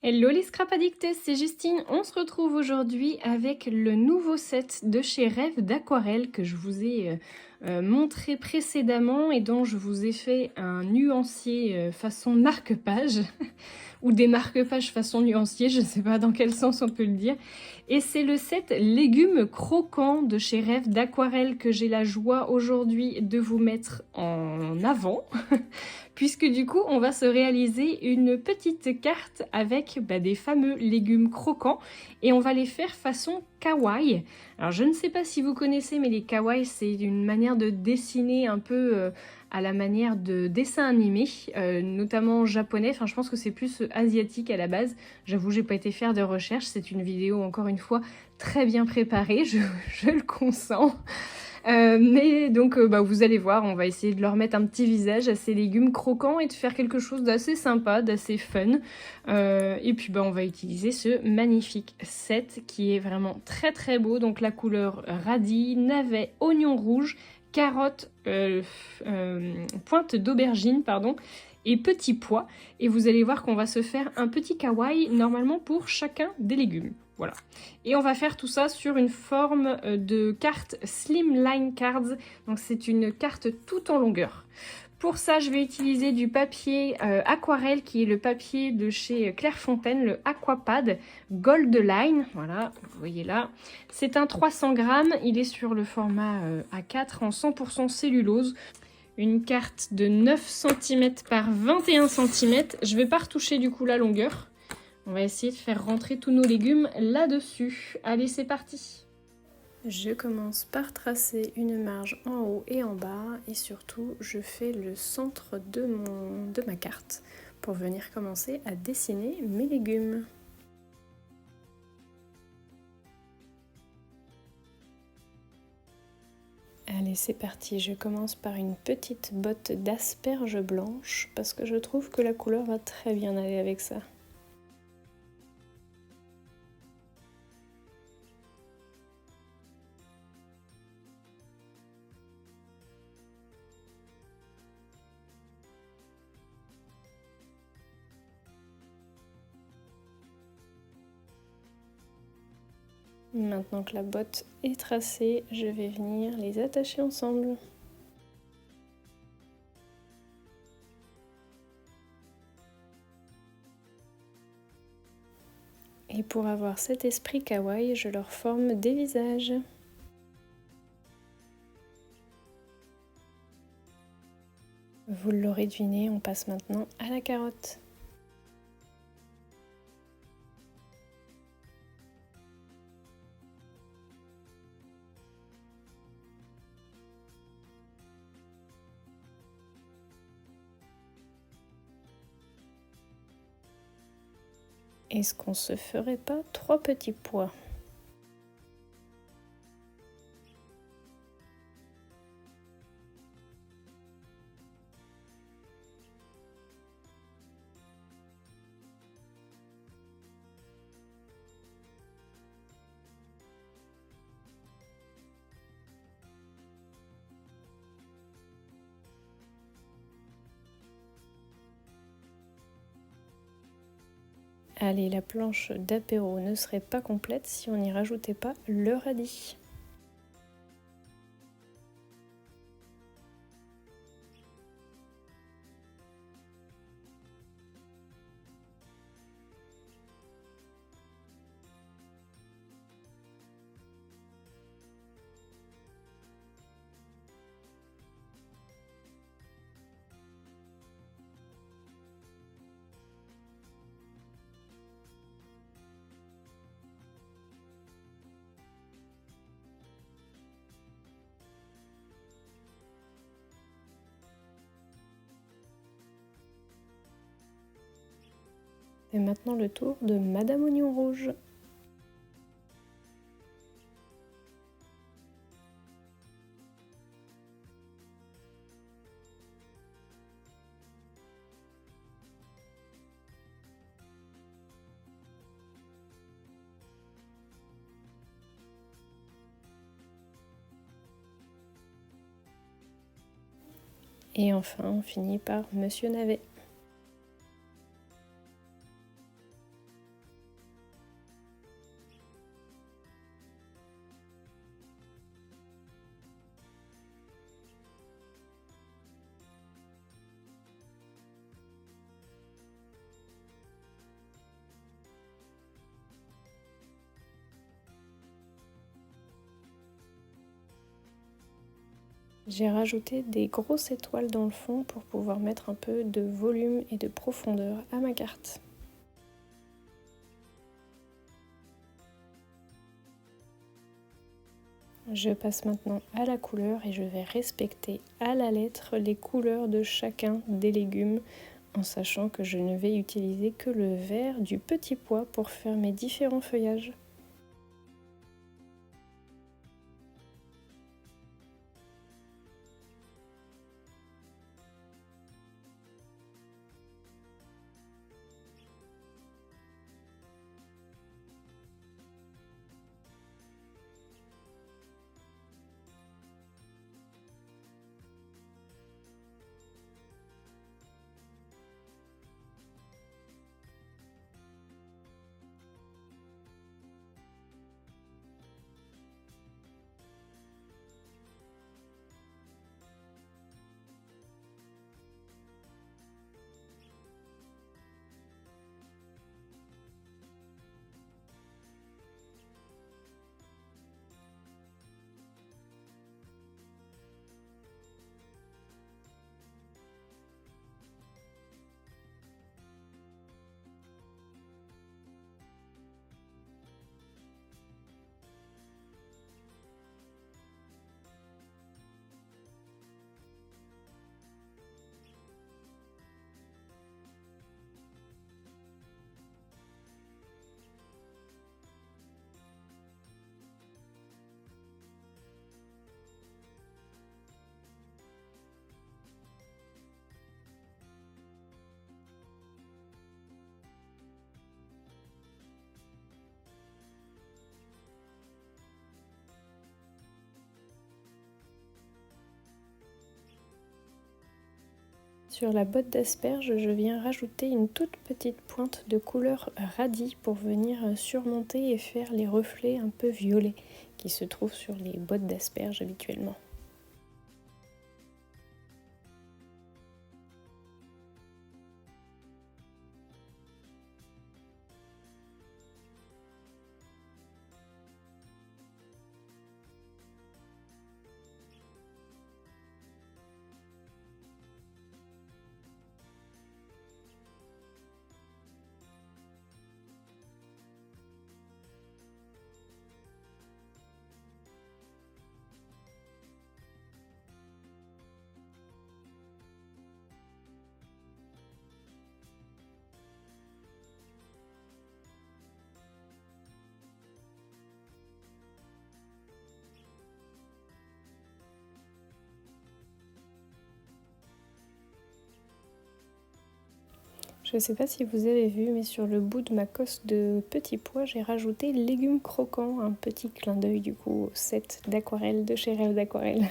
Hello les Scrap Addicts, c'est Justine. On se retrouve aujourd'hui avec le nouveau set de chez Rêve d'aquarelle que je vous ai montré précédemment et dont je vous ai fait un nuancier façon marque-page ou des marque-pages façon nuancier, je ne sais pas dans quel sens on peut le dire. Et c'est le set légumes croquants de chez Rêve d'aquarelle que j'ai la joie aujourd'hui de vous mettre en avant. Puisque du coup, on va se réaliser une petite carte avec des fameux légumes croquants et on va les faire façon kawaii. Alors je ne sais pas si vous connaissez, mais les kawaii, c'est une manière de dessiner un peu à la manière de dessin animé, notamment japonais. Enfin, je pense que c'est plus asiatique à la base. J'avoue, j'ai pas été faire de recherche. C'est une vidéo, encore une fois, très bien préparée, je le consens. Mais donc vous allez voir, on va essayer de leur mettre un petit visage à ces légumes croquants et de faire quelque chose d'assez sympa, d'assez fun. Et puis on va utiliser ce magnifique set qui est vraiment très très beau. Donc la couleur radis, navet, oignon rouge, carotte, pointe d'aubergine, pardon, et petits pois. Et vous allez voir qu'on va se faire un petit kawaii normalement pour chacun des légumes. Voilà. Et on va faire tout ça sur une forme de carte Slimline Cards. Donc c'est une carte tout en longueur. Pour ça, je vais utiliser du papier aquarelle qui est le papier de chez Clairefontaine, le Aquapad Gold Line. Voilà, vous voyez là. C'est un 300 grammes. Il est sur le format A4 en 100% cellulose. Une carte de 9 cm par 21 cm. Je ne vais pas retoucher du coup la longueur. On va essayer de faire rentrer tous nos légumes là-dessus. Allez, c'est parti! Je commence par tracer une marge en haut et en bas et surtout je fais le centre de ma carte pour venir commencer à dessiner mes légumes. Allez, c'est parti, je commence par une petite botte d'asperges blanches parce que je trouve que la couleur va très bien aller avec ça. Maintenant que la botte est tracée, je vais venir les attacher ensemble. Et pour avoir cet esprit kawaii, je leur forme des visages. Vous l'aurez deviné, on passe maintenant à la carotte. Est-ce qu'on se ferait pas 3 petits pois? Allez, la planche d'apéro ne serait pas complète si on n'y rajoutait pas le radis. Et maintenant le tour de Madame Oignon Rouge. Et enfin, on finit par Monsieur Navet. J'ai rajouté des grosses étoiles dans le fond pour pouvoir mettre un peu de volume et de profondeur à ma carte. Je passe maintenant à la couleur et je vais respecter à la lettre les couleurs de chacun des légumes en sachant que je ne vais utiliser que le vert du petit pois pour faire mes différents feuillages. Sur la botte d'asperges, je viens rajouter une toute petite pointe de couleur radis pour venir surmonter et faire les reflets un peu violets qui se trouvent sur les bottes d'asperges habituellement. Je ne sais pas si vous avez vu, mais sur le bout de ma cosse de petits pois, j'ai rajouté légumes croquants, un petit clin d'œil du coup au set d'aquarelle de chez Rêve d'Aquarelle.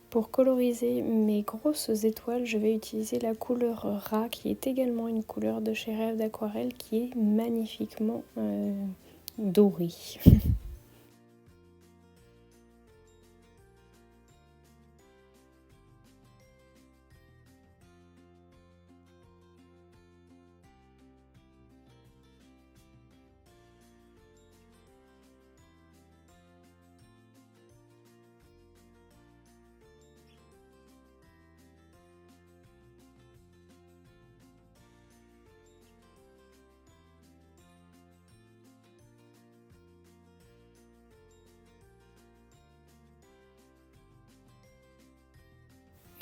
Pour coloriser mes grosses étoiles, je vais utiliser la couleur rat qui est également une couleur de chez Rêve d'Aquarelle qui est magnifiquement dorée.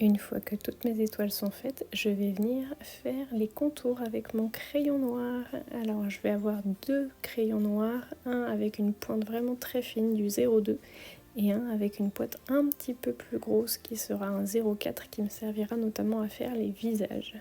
Une fois que toutes mes étoiles sont faites, je vais venir faire les contours avec mon crayon noir. Alors je vais avoir 2 crayons noirs, un avec une pointe vraiment très fine du 0,2 et un avec une pointe un petit peu plus grosse qui sera un 0,4 qui me servira notamment à faire les visages.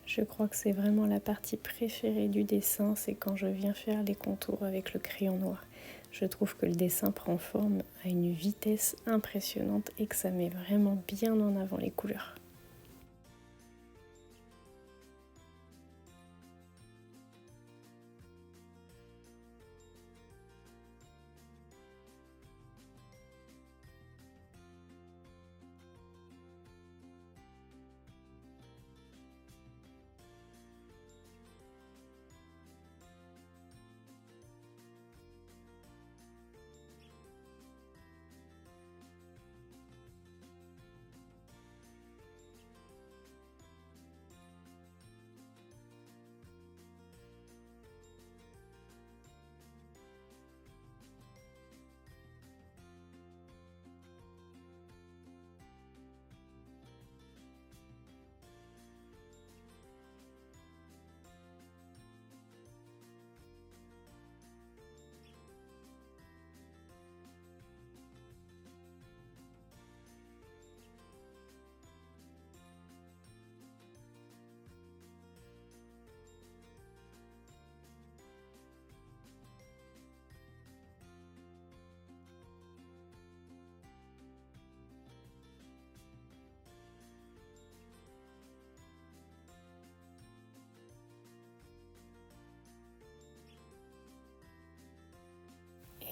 Je crois que c'est vraiment la partie préférée du dessin, c'est quand je viens faire les contours avec le crayon noir. Je trouve que le dessin prend forme à une vitesse impressionnante et que ça met vraiment bien en avant les couleurs.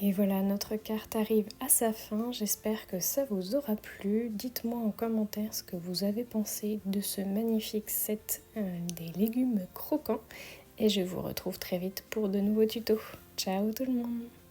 Et voilà, notre carte arrive à sa fin. J'espère que ça vous aura plu. Dites-moi en commentaire ce que vous avez pensé de ce magnifique set des légumes croquants. Et je vous retrouve très vite pour de nouveaux tutos. Ciao tout le monde!